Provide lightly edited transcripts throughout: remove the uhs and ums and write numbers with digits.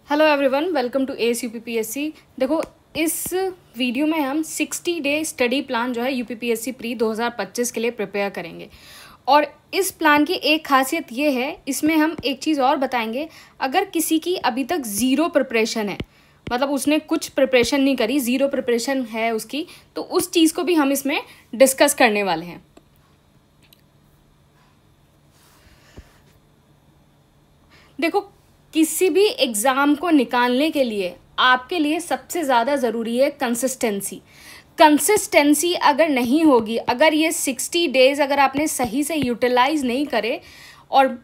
Hello everyone, welcome to S UPPSC. देखो, इस video में हम 60 डे स्टडी प्लान जो है यूपीपीएससी प्री 2025 के लिए प्रिपेयर करेंगे। और इस प्लान की एक खासियत ये है, इसमें हम एक चीज़ और बताएंगे। अगर किसी की अभी तक ज़ीरो प्रिपरेशन है, मतलब उसने कुछ प्रिपरेशन नहीं करी, ज़ीरो प्रिपरेशन है उसकी, तो उस चीज़ को भी हम इसमें डिस्कस करने वाले हैं। देखो, किसी भी एग्ज़ाम को निकालने के लिए आपके लिए सबसे ज़्यादा ज़रूरी है कंसिस्टेंसी। कंसिस्टेंसी अगर नहीं होगी, अगर ये 60 डेज़ अगर आपने सही से यूटिलाइज़ नहीं करे और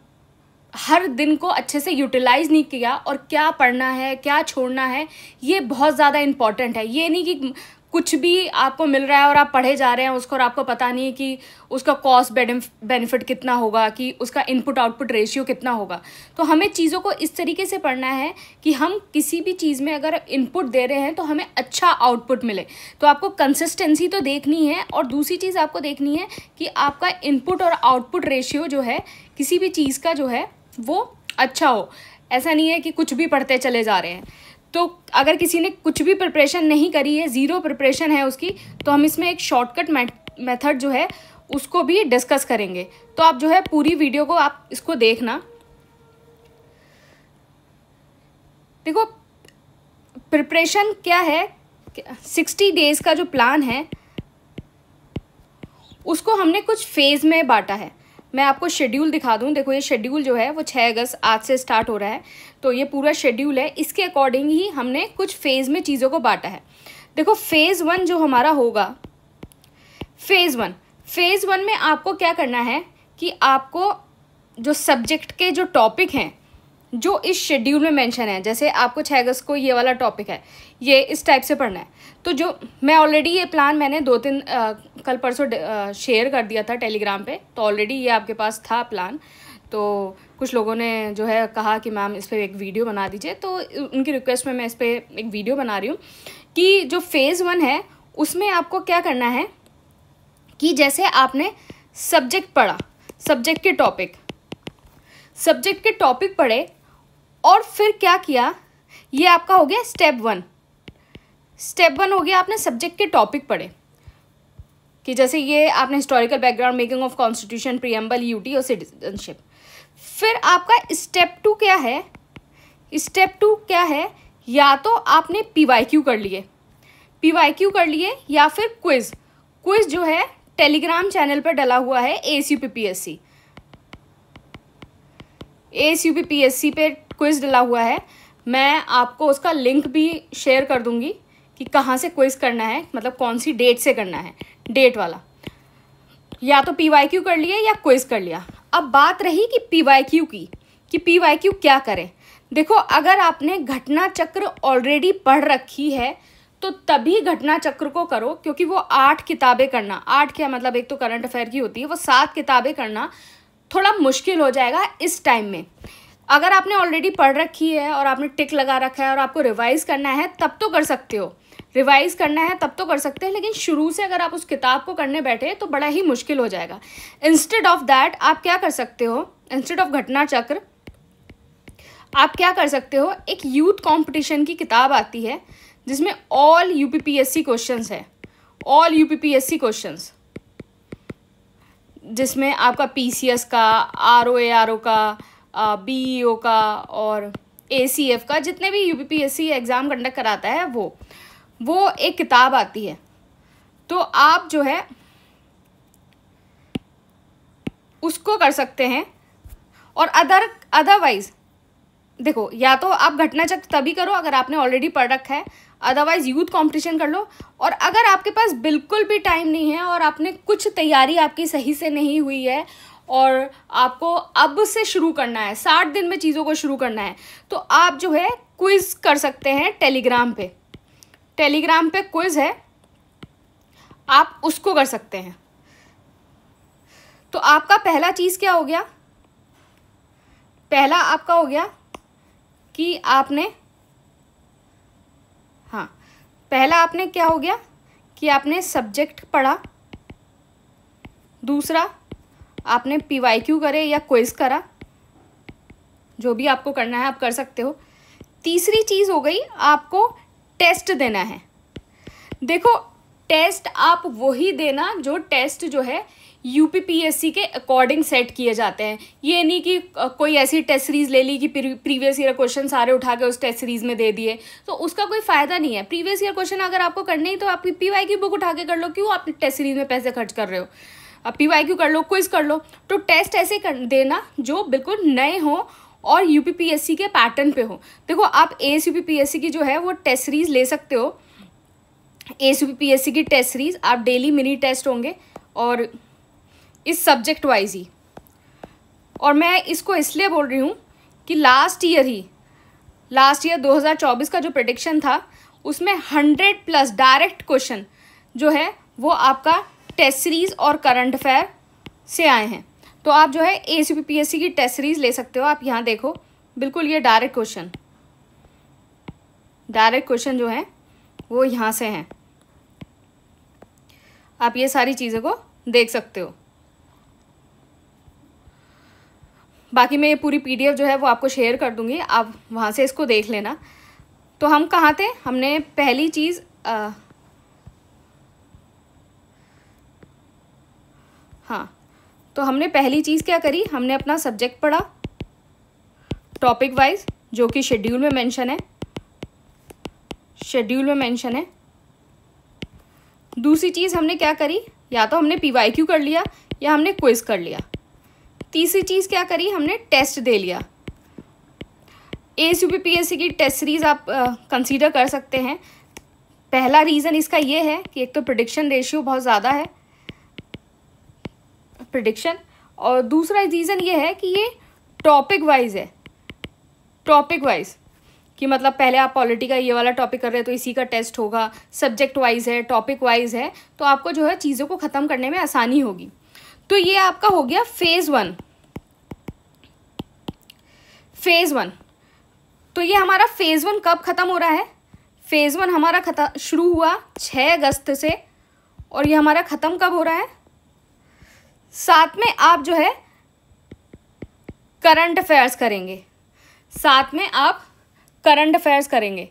हर दिन को अच्छे से यूटिलाइज़ नहीं किया, और क्या पढ़ना है क्या छोड़ना है ये बहुत ज़्यादा इम्पॉर्टेंट है। ये नहीं कि कुछ भी आपको मिल रहा है और आप पढ़े जा रहे हैं उसको, और आपको पता नहीं है कि उसका कॉस्ट बेनिफिट कितना होगा, कि उसका इनपुट आउटपुट रेशियो कितना होगा। तो हमें चीज़ों को इस तरीके से पढ़ना है कि हम किसी भी चीज़ में अगर इनपुट दे रहे हैं तो हमें अच्छा आउटपुट मिले। तो आपको कंसिस्टेंसी तो देखनी है, और दूसरी चीज़ आपको देखनी है कि आपका इनपुट और आउटपुट रेशियो जो है किसी भी चीज़ का जो है वो अच्छा हो। ऐसा नहीं है कि कुछ भी पढ़ते चले जा रहे हैं। तो अगर किसी ने कुछ भी प्रिपरेशन नहीं करी है, ज़ीरो प्रिपरेशन है उसकी, तो हम इसमें एक शॉर्टकट मेथड जो है उसको भी डिस्कस करेंगे। तो आप जो है पूरी वीडियो को आप इसको देखना। देखो, प्रिपरेशन क्या है, 60 डेज़ का जो प्लान है उसको हमने कुछ फेज़ में बांटा है। मैं आपको शेड्यूल दिखा दूं। देखो, ये शेड्यूल जो है वो 6 अगस्त आज से स्टार्ट हो रहा है। तो ये पूरा शेड्यूल है, इसके अकॉर्डिंग ही हमने कुछ फेज़ में चीज़ों को बांटा है। देखो, फेज़ 1 जो हमारा होगा, फेज़ वन में आपको क्या करना है कि आपको जो सब्जेक्ट के जो टॉपिक हैं जो इस शेड्यूल में मेंशन है, जैसे आपको 6 अगस्त को ये वाला टॉपिक है, ये इस टाइप से पढ़ना है। तो जो मैं ऑलरेडी ये प्लान मैंने 2-3 कल परसों शेयर कर दिया था टेलीग्राम पे, तो ऑलरेडी ये आपके पास था प्लान। तो कुछ लोगों ने जो है कहा कि मैम इस पर एक वीडियो बना दीजिए, तो उनकी रिक्वेस्ट में मैं इस पर एक वीडियो बना रही हूँ कि जो फेज़ 1 है उसमें आपको क्या करना है कि जैसे आपने सब्जेक्ट पढ़ा, सब्जेक्ट के टॉपिक पढ़े, और फिर क्या किया, ये आपका हो गया स्टेप 1 हो गया। आपने सब्जेक्ट के टॉपिक पढ़े कि जैसे ये आपने historical background, making of constitution, preamble, UT और सिटीजनशिप। फिर आपका स्टेप 2 क्या है, या तो आपने पीवाईक्यू कर लिए या फिर क्विज जो है टेलीग्राम चैनल पर डला हुआ है एएसयूपीपीएससी पे क्विज डला हुआ है। मैं आपको उसका लिंक भी शेयर कर दूंगी कि कहाँ से क्विज करना है, मतलब कौन सी डेट से करना है, डेट वाला। या तो पीवाईक्यू कर लिया या क्विज कर लिया। अब बात रही कि पीवाईक्यू की, कि पीवाईक्यू क्या करें। देखो, अगर आपने घटना चक्र ऑलरेडी पढ़ रखी है तो तभी घटना चक्र को करो, क्योंकि वो 8 किताबें करना, 8 क्या मतलब एक तो करंट अफेयर की होती है, वो 7 किताबें करना थोड़ा मुश्किल हो जाएगा इस टाइम में। अगर आपने ऑलरेडी पढ़ रखी है और आपने टिक लगा रखा है और आपको रिवाइज करना है तब तो कर सकते हो, लेकिन शुरू से अगर आप उस किताब को करने बैठे तो बड़ा ही मुश्किल हो जाएगा। इंस्टेड ऑफ दैट आप क्या कर सकते हो, इंस्टेड ऑफ घटना चक्र आप क्या कर सकते हो, एक यूथ कंपटीशन की किताब आती है जिसमें ऑल यूपीपीएससी क्वेश्चंस है, जिसमें आपका पीसीएस का, आरओ का, बीईओ का और एसीएफ का, जितने भी यूपीपीएससी एग्ज़ाम कंडक्ट कराता है वो एक किताब आती है। तो आप जो है उसको कर सकते हैं। और अदरवाइज देखो, या तो आप घटना चक्र तभी करो अगर आपने ऑलरेडी पढ़ रखा है, अदरवाइज यूथ कंपटीशन कर लो। और अगर आपके पास बिल्कुल भी टाइम नहीं है और आपने कुछ तैयारी आपकी सही से नहीं हुई है और आपको अब से शुरू करना है, 60 दिन में चीज़ों को शुरू करना है, तो आप जो है क्विज कर सकते हैं टेलीग्राम पे क्विज है, आप उसको कर सकते हैं। तो आपका पहला चीज़ क्या हो गया, पहला आपका हो गया कि आपने क्या हो गया कि आपने सब्जेक्ट पढ़ा, दूसरा आपने पीवाईक्यू करे या क्विज करा, जो भी आपको करना है आप कर सकते हो। तीसरी चीज़ हो गई, आपको टेस्ट देना है। देखो टेस्ट आप वही देना जो टेस्ट जो है यूपीपीएससी के अकॉर्डिंग सेट किए जाते हैं। ये नहीं कि कोई ऐसी टेस्ट सीरीज ले ली कि प्रीवियस ईयर क्वेश्चन सारे उठा के उस टेस्ट सीरीज में दे दिए, तो उसका कोई फायदा नहीं है। प्रीवियस ईयर क्वेश्चन अगर आपको करने ही तो आप पीवाई की बुक उठा के कर लो, क्यों आप टेस्ट सीरीज में पैसे खर्च कर रहे हो? अब पीवाई कर लो, क्विज कर लो। तो टेस्ट ऐसे देना जो बिल्कुल नए हो और यूपीपीएससी के पैटर्न पे हो। देखो आप एएसयूपीपीएससी की जो है वो टेस्ट सीरीज ले सकते हो। एएसयूपीपीएससी की टेस्ट सीरीज आप डेली मिनी टेस्ट होंगे और इस सब्जेक्ट वाइज ही। और मैं इसको इसलिए बोल रही हूँ कि लास्ट ईयर 2024 का जो प्रेडिक्शन था उसमें 100+ डायरेक्ट क्वेश्चन जो है वो आपका टेस्ट सीरीज और करंट अफेयर से आए हैं। तो आप जो है एएसयूपीपीएससी की टेस्ट सीरीज ले सकते हो। आप यहाँ देखो बिल्कुल ये डायरेक्ट क्वेश्चन जो है वो यहाँ से हैं। आप ये सारी चीज़ों को देख सकते हो। बाकी मैं ये पूरी पीडीएफ जो है वो आपको शेयर कर दूंगी, आप वहाँ से इसको देख लेना। तो हम कहाँ थे? हमने पहली चीज़ तो हमने पहली चीज़ क्या करी, हमने अपना सब्जेक्ट पढ़ा टॉपिक वाइज जो कि शेड्यूल में मेंशन है। दूसरी चीज़ हमने क्या करी, या तो हमने पीवाईक्यू कर लिया या हमने क्विज कर लिया। तीसरी चीज़ क्या करी, हमने टेस्ट दे लिया। एएसयूपीपीएससी की टेस्ट सीरीज आप कंसीडर कर सकते हैं। पहला रीज़न इसका ये है कि एक तो प्रेडिक्शन रेशियो बहुत ज़्यादा है, और दूसरा रीज़न ये है कि ये टॉपिक वाइज है। कि मतलब पहले आप पॉलिटी का ये वाला टॉपिक कर रहे हैं तो इसी का टेस्ट होगा, सब्जेक्ट वाइज है, टॉपिक वाइज है, तो आपको जो है चीज़ों को ख़त्म करने में आसानी होगी। तो ये आपका हो गया फेज़ वन। तो ये हमारा फेज़ 1 कब ख़त्म हो रहा है? फेज़ 1 हमारा शुरू हुआ 6 अगस्त से, और ये हमारा ख़त्म कब हो रहा है? साथ में आप जो है करंट अफेयर्स करेंगे।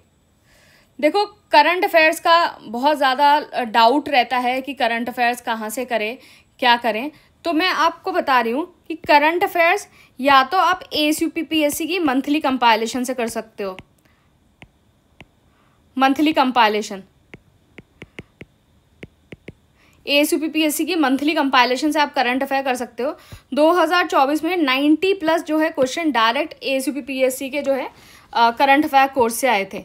देखो करंट अफेयर्स का बहुत ज़्यादा डाउट रहता है कि करंट अफेयर्स कहाँ से करें, क्या करें। तो मैं आपको बता रही हूँ कि करंट अफेयर्स या तो आप एएसयूपीपीएससी की मंथली कंपाइलेशन से कर सकते हो। एएसयूपीपीएससी की मंथली कंपाइलेशन से आप करंट अफेयर कर सकते हो। 2024 में 90+ जो है क्वेश्चन डायरेक्ट एएसयूपीपीएससी के जो है करंट अफेयर कोर्स से आए थे।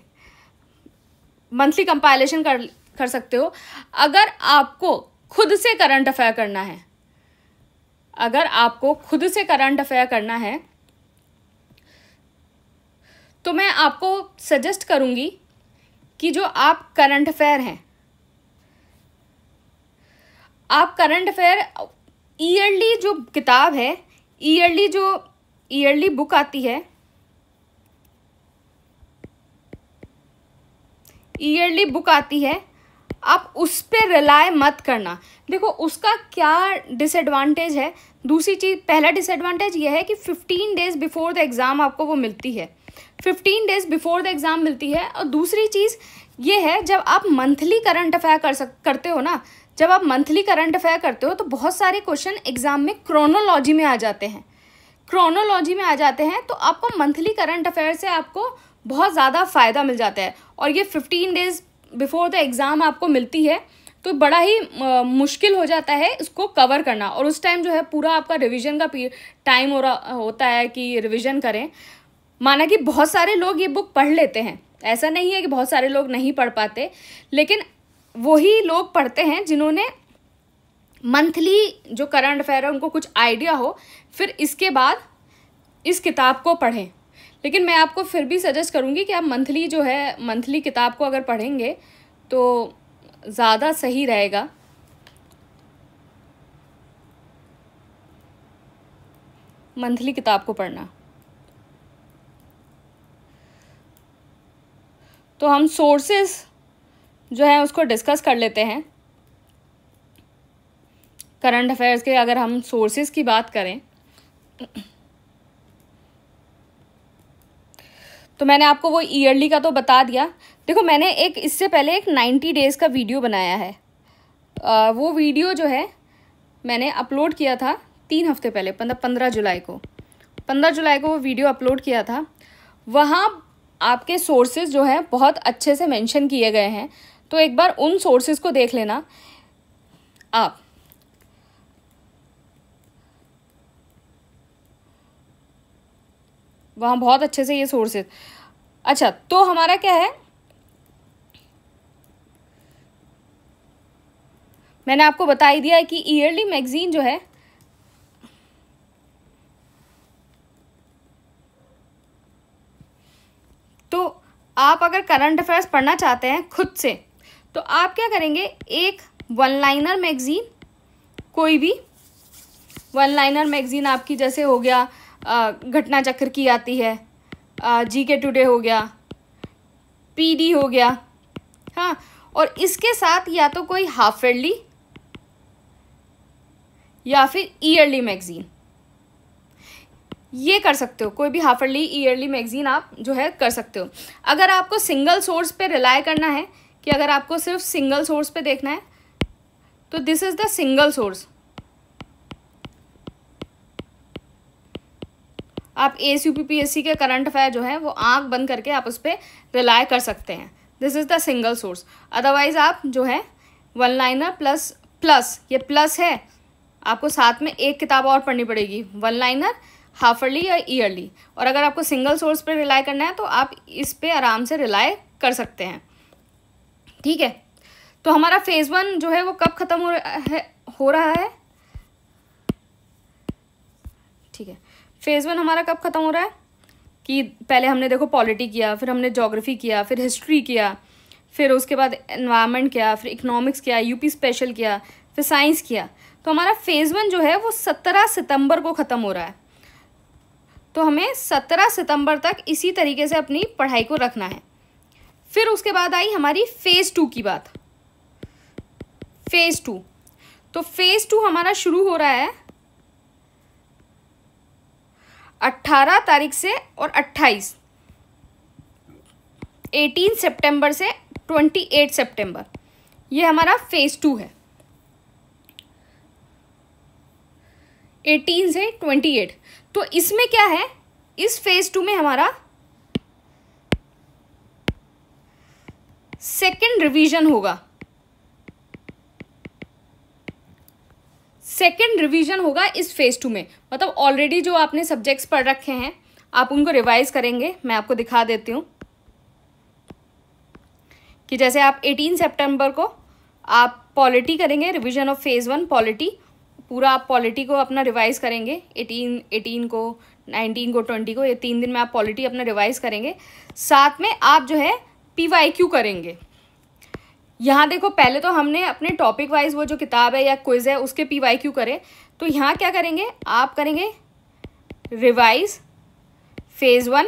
मंथली कंपाइलेशन कर सकते हो। अगर आपको खुद से करंट अफेयर करना है, तो मैं आपको सजेस्ट करूंगी कि जो आप करंट अफेयर हैं, आप करंट अफेयर ईयरली जो किताब है, ईयरली बुक आती है, आप उस पर रिलाय मत करना। देखो उसका क्या डिसएडवांटेज है। दूसरी चीज़, पहला डिसएडवांटेज ये है कि 15 डेज बिफोर द एग्ज़ाम आपको वो मिलती है। 15 डेज बिफोर द एग्ज़ाम मिलती है। और दूसरी चीज़ ये है, जब आप मंथली करंट अफेयर करते हो ना, तो बहुत सारे क्वेश्चन एग्ज़ाम में क्रोनोलॉजी में आ जाते हैं। तो आपको मंथली करंट अफेयर से आपको बहुत ज़्यादा फ़ायदा मिल जाता है। और ये 15 डेज बिफोर द एग्ज़ाम आपको मिलती है, तो बड़ा ही मुश्किल हो जाता है इसको कवर करना। और उस टाइम जो है पूरा आपका रिवीजन का टाइम होता है कि रिवीजन करें। माना कि बहुत सारे लोग ये बुक पढ़ लेते हैं, ऐसा नहीं है कि बहुत सारे लोग नहीं पढ़ पाते, लेकिन वही लोग पढ़ते हैं जिन्होंने मंथली जो करंट अफेयर है उनको कुछ आइडिया हो, फिर इसके बाद इस किताब को पढ़ें। लेकिन मैं आपको फिर भी सजेस्ट करूँगी कि आप मंथली किताब को अगर पढ़ेंगे तो ज़्यादा सही रहेगा। मंथली किताब को पढ़ना। तो हम सोर्सेस जो है उसको डिस्कस कर लेते हैं। करंट अफेयर्स के अगर हम सोर्सेस की बात करें तो मैंने आपको वो ईयरली का तो बता दिया। देखो मैंने एक इससे पहले एक 90 डेज़ का वीडियो बनाया है। वो वीडियो जो है मैंने अपलोड किया था 3 हफ्ते पहले, 15 जुलाई को। 15 जुलाई को वो वीडियो अपलोड किया था। वहाँ आपके सोर्सेज जो हैं बहुत अच्छे से मेंशन किए गए हैं, तो एक बार उन सोर्सेज को देख लेना आप। वहाँ बहुत अच्छे से ये सोर्सेज। अच्छा, तो हमारा क्या है, मैंने आपको बता ही दिया है कि ईयरली मैगजीन जो है तो आप अगर करंट अफेयर्स पढ़ना चाहते हैं खुद से, तो आप क्या करेंगे, एक वन लाइनर मैगजीन, कोई भी वन लाइनर मैगजीन आपकी, जैसे हो गया घटना चक्र की आती है, जीके टुडे हो गया, पीडी हो गया, हाँ, और इसके साथ या तो कोई हाफ ईयरली या फिर ईयरली मैगजीन, ये कर सकते हो। कोई भी हाफ ईयरली ईयरली मैगजीन आप जो है कर सकते हो। अगर आपको सिंगल सोर्स पे रिलाई करना है, कि अगर आपको सिर्फ सिंगल सोर्स पे देखना है, तो this is the single source. आप ASUPPSC के करंट अफेयर जो है वो आंख बंद करके आप उस पर रिलाई कर सकते हैं। This is the single source. Otherwise आप जो है वन लाइनर प्लस ये प्लस है, आपको साथ में एक किताब और पढ़नी पड़ेगी, वन लाइनर, हाफ ईयरली या ईयरली। और अगर आपको सिंगल सोर्स पे रिलाई करना है तो आप इस पे आराम से रिलाई कर सकते हैं। ठीक है, तो हमारा फेज़ 1 जो है वो कब ख़त्म हो रहा है? ठीक है, फेज़ 1 हमारा कब ख़त्म हो रहा है कि पहले हमने देखो पॉलिटी किया, फिर हमने ज्योग्राफी किया, फिर हिस्ट्री किया, फिर उसके बाद एनवायरनमेंट किया, फिर इकोनॉमिक्स किया, यूपी स्पेशल किया, फिर साइंस किया। तो हमारा फेज़ 1 जो है वो 17 सितंबर को ख़त्म हो रहा है। तो हमें 17 सितंबर तक इसी तरीके से अपनी पढ़ाई को रखना है। फिर उसके बाद आई हमारी फेज़ 2 की बात। फेज़ 2, तो फेज़ 2 हमारा शुरू हो रहा है 18 तारीख से और 18 सितंबर से 28 सितंबर, ये हमारा फेज़ 2 है। 18 से 28। तो इसमें क्या है, इस फेज़ 2 में हमारा सेकंड रिवीजन होगा। सेकंड रिवीजन होगा इस फेज़ 2 में, मतलब ऑलरेडी जो आपने सब्जेक्ट्स पढ़ रखे हैं आप उनको रिवाइज करेंगे। मैं आपको दिखा देती हूँ कि जैसे आप 18 सितंबर को आप पॉलिटी करेंगे, रिवीजन ऑफ फेज़ 1 पॉलिटी, पूरा आप पॉलिटी को अपना रिवाइज करेंगे। 18 को, 19 को, 20 को, ये 3 दिन में आप पॉलिटी अपना रिवाइज करेंगे। साथ में आप जो है PYQ करेंगे। यहाँ देखो, पहले तो हमने अपने टॉपिक वाइज वो जो किताब है या क्विज है उसके PYQ करे, तो यहाँ क्या करेंगे, आप करेंगे रिवाइज फेज़ 1,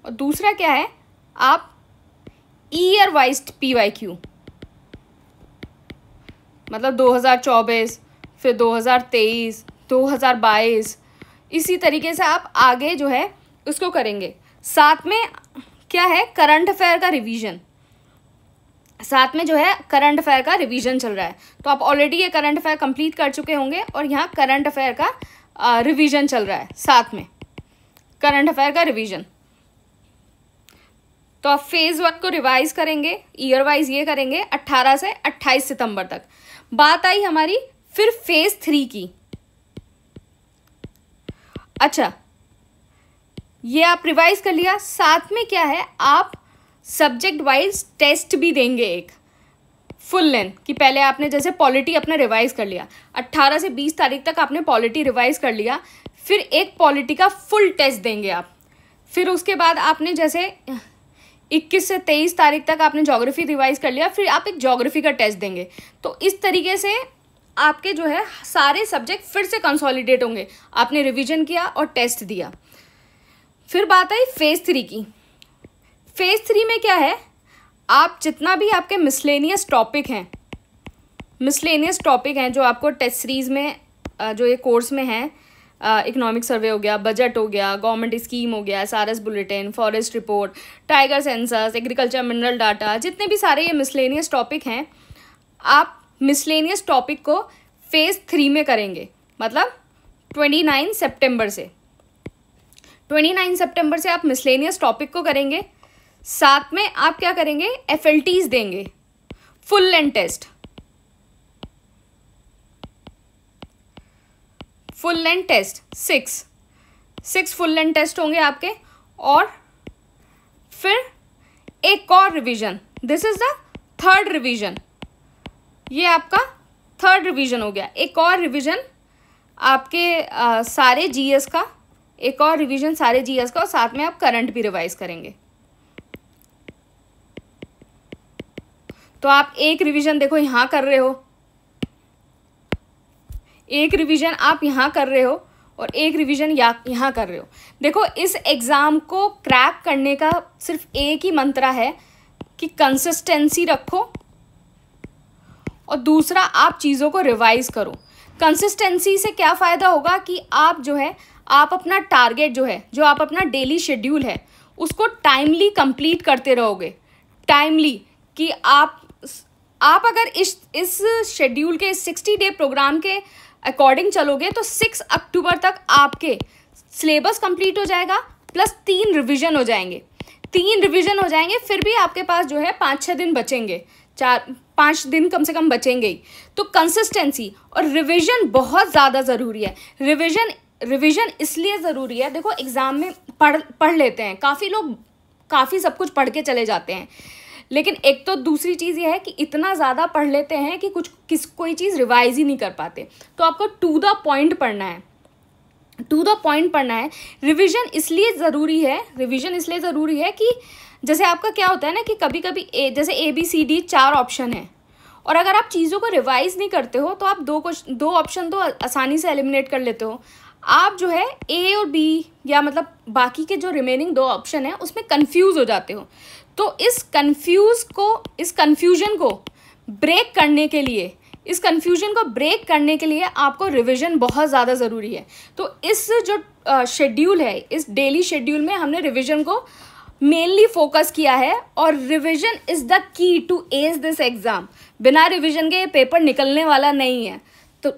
और दूसरा क्या है, आप ईयर वाइज PYQ, मतलब 2024, फिर 2023, 2022, इसी तरीके से आप आगे जो है उसको करेंगे। साथ में क्या है, करंट अफेयर का रिवीजन, साथ में जो है करंट अफेयर का रिवीजन चल रहा है। तो आप ऑलरेडी ये करंट अफेयर कंप्लीट कर चुके होंगे और यहाँ करंट अफेयर का रिवीजन चल रहा है, साथ में करंट अफेयर का रिवीजन। तो आप फेज़ 1 को रिवाइज करेंगे, ईयर वाइज ये करेंगे 18 से 28 सितंबर तक। बात आई हमारी फिर फेज़ 3 की। अच्छा, ये आप रिवाइज कर लिया, साथ में क्या है, आप सब्जेक्ट वाइज टेस्ट भी देंगे एक फुल लेंथ, कि पहले आपने जैसे पॉलिटी अपना रिवाइज कर लिया, 18 से 20 तारीख तक आपने पॉलिटी रिवाइज कर लिया, फिर एक पॉलिटी का फुल टेस्ट देंगे आप। फिर उसके बाद आपने जैसे 21 से 23 तारीख तक आपने ज्योग्राफी रिवाइज कर लिया, फिर आप एक ज्योग्राफी का टेस्ट देंगे। तो इस तरीके से आपके जो है सारे सब्जेक्ट फिर से कंसोलिडेट होंगे, आपने रिवीजन किया और टेस्ट दिया। फिर बात आई फेज़ 3 की। फेज़ 3 में क्या है, आप जितना भी आपके मिसलेनियस टॉपिक हैं जो आपको टेस्ट सीरीज़ में जो ये कोर्स में हैं, इकोनॉमिक सर्वे हो गया, बजट हो गया, गवर्नमेंट स्कीम हो गया, SRS bulletin, forest report, tiger census, agriculture mineral data, जितने भी सारे ये मिसलेनियस टॉपिक हैं, आप मिसलेनियस टॉपिक को फेज़ 3 में करेंगे, मतलब 29 सितंबर से 29 सितंबर से आप मिसलेनियस टॉपिक को करेंगे। साथ में आप क्या करेंगे, FLTs देंगे, full length test, full length test 6 full length test होंगे आपके। और फिर एक और revision, this is the third revision, ये आपका थर्ड रिवीजन हो गया। एक और रिवीजन आपके सारे GS का, एक और रिवीजन सारे GS का, और साथ में आप करंट भी रिवाइज करेंगे। तो आप एक रिवीजन देखो यहाँ कर रहे हो, एक रिवीजन आप यहाँ कर रहे हो, और एक रिवीजन यहाँ कर रहे हो। देखो, इस एग्ज़ाम को क्रैक करने का सिर्फ एक ही मंत्र है कि कंसिस्टेंसी रखो, और दूसरा आप चीज़ों को रिवाइज करो। कंसिस्टेंसी से क्या फ़ायदा होगा कि आप जो है, आप अपना टारगेट जो है, जो आप अपना डेली शेड्यूल है, उसको टाइमली कंप्लीट करते रहोगे। टाइमली कि आप अगर इस शेड्यूल के 60 डे प्रोग्राम के अकॉर्डिंग चलोगे तो 6 अक्टूबर तक आपके सिलेबस कंप्लीट हो जाएगा, प्लस 3 रिवीजन हो जाएंगे। 3 रिवीजन हो जाएंगे, फिर भी आपके पास जो है 5-6 दिन बचेंगे, 4-5 दिन कम से कम बचेंगे ही। तो कंसिस्टेंसी और रिवीजन बहुत ज़्यादा ज़रूरी है। रिवीजन इसलिए ज़रूरी है, देखो एग्ज़ाम में पढ़ लेते हैं काफ़ी लोग, काफ़ी सब कुछ पढ़ के चले जाते हैं, लेकिन एक तो दूसरी चीज़ ये है कि इतना ज़्यादा पढ़ लेते हैं कि कोई चीज़ रिवाइज ही नहीं कर पाते। तो आपको टू द पॉइंट पढ़ना है, टू द पॉइंट पढ़ना है। रिवीजन इसलिए ज़रूरी है कि जैसे आपका क्या होता है ना कि कभी कभी जैसे ABCD 4 ऑप्शन है, और अगर आप चीज़ों को रिवाइज नहीं करते हो तो आप दो ऑप्शन तो आसानी से एलिमिनेट कर लेते हो। आप जो है A और B या मतलब बाकी के जो रिमेनिंग 2 ऑप्शन है उसमें कंफ्यूज हो जाते हो। तो इस कन्फ्यूजन को ब्रेक करने के लिए आपको रिवीजन बहुत ज़्यादा ज़रूरी है। तो इस जो शेड्यूल है, इस डेली शेड्यूल में हमने रिवीजन को मेनली फोकस किया है, और revision is the key to ace this exam. बिना रिवीजन के ये पेपर निकलने वाला नहीं है। तो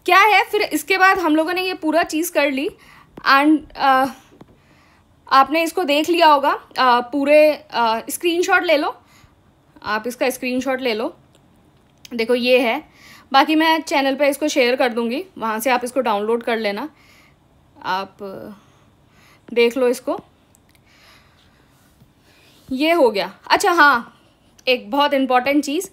क्या है, फिर इसके बाद हम लोगों ने ये पूरा चीज़ कर ली, एंड आपने इसको देख लिया होगा। पूरे स्क्रीनशॉट ले लो, आप इसका स्क्रीनशॉट ले लो, देखो ये है। बाकी मैं चैनल पे इसको शेयर कर दूंगी, वहाँ से आप इसको डाउनलोड कर लेना, आप देख लो इसको। ये हो गया। अच्छा हाँ, एक बहुत इम्पॉर्टेंट चीज़,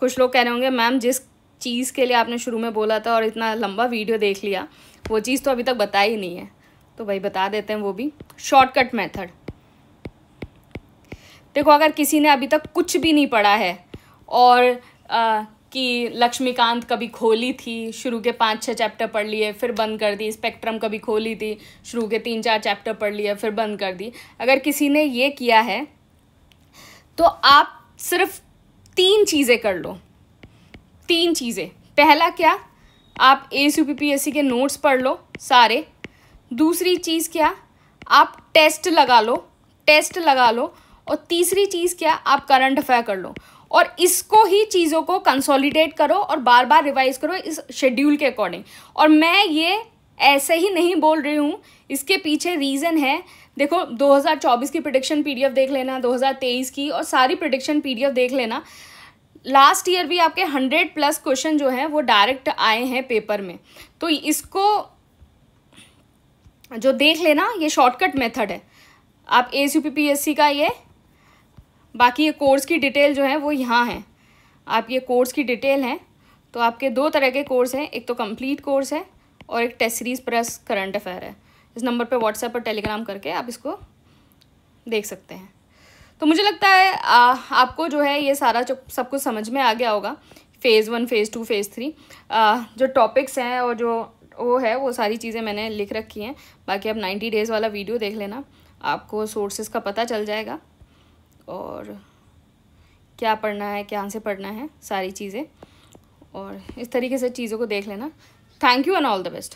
कुछ लोग कह रहे होंगे मैम जिस चीज़ के लिए आपने शुरू में बोला था और इतना लंबा वीडियो देख लिया, वो चीज़ तो अभी तक बताई ही नहीं है। तो भाई बता देते हैं वो भी, शॉर्टकट मेथड। देखो, अगर किसी ने अभी तक कुछ भी नहीं पढ़ा है और कि लक्ष्मीकांत कभी खोली थी, शुरू के 5-6 चैप्टर पढ़ लिए फिर बंद कर दी, स्पेक्ट्रम कभी खोली थी, शुरू के 3-4 चैप्टर पढ़ लिए फिर बंद कर दी, अगर किसी ने ये किया है तो आप सिर्फ 3 चीज़ें कर लो। 3 चीज़ें। पहला क्या, आप ASUPPSC के नोट्स पढ़ लो सारे। दूसरी चीज़ क्या, आप टेस्ट लगा लो। और तीसरी चीज़ क्या, आप करंट अफेयर कर लो। और इसको ही चीज़ों को कंसोलिडेट करो और बार बार रिवाइज करो इस शेड्यूल के अकॉर्डिंग। और मैं ये ऐसे ही नहीं बोल रही हूँ, इसके पीछे रीज़न है। देखो 2024 की प्रेडिक्शन PDF देख लेना, 2023 की, और सारी प्रेडिक्शन PDF देख लेना। लास्ट ईयर भी आपके 100+ क्वेश्चन जो हैं वो डायरेक्ट आए हैं पेपर में। तो इसको जो देख लेना, ये शॉर्टकट मेथड है। आप ASUPPSC का ये, बाकी ये कोर्स की डिटेल जो है वो यहाँ है। आप ये कोर्स की डिटेल है। तो आपके 2 तरह के कोर्स हैं, एक तो कंप्लीट कोर्स है और एक test series plus current affair है। इस नंबर पे व्हाट्सएप और टेलीग्राम करके आप इसको देख सकते हैं। तो मुझे लगता है आपको जो है ये सारा सब कुछ समझ में आ गया होगा। फ़ेज़ 1, फ़ेज़ 2, फ़ेज़ 3 जो टॉपिक्स हैं और जो वो है वो सारी चीज़ें मैंने लिख रखी हैं। बाकी आप 90 डेज़ वाला वीडियो देख लेना, आपको सोर्सेज का पता चल जाएगा और क्या पढ़ना है, कहाँ से पढ़ना है, सारी चीज़ें। और इस तरीके से चीज़ों को देख लेना। Thank you and all the best.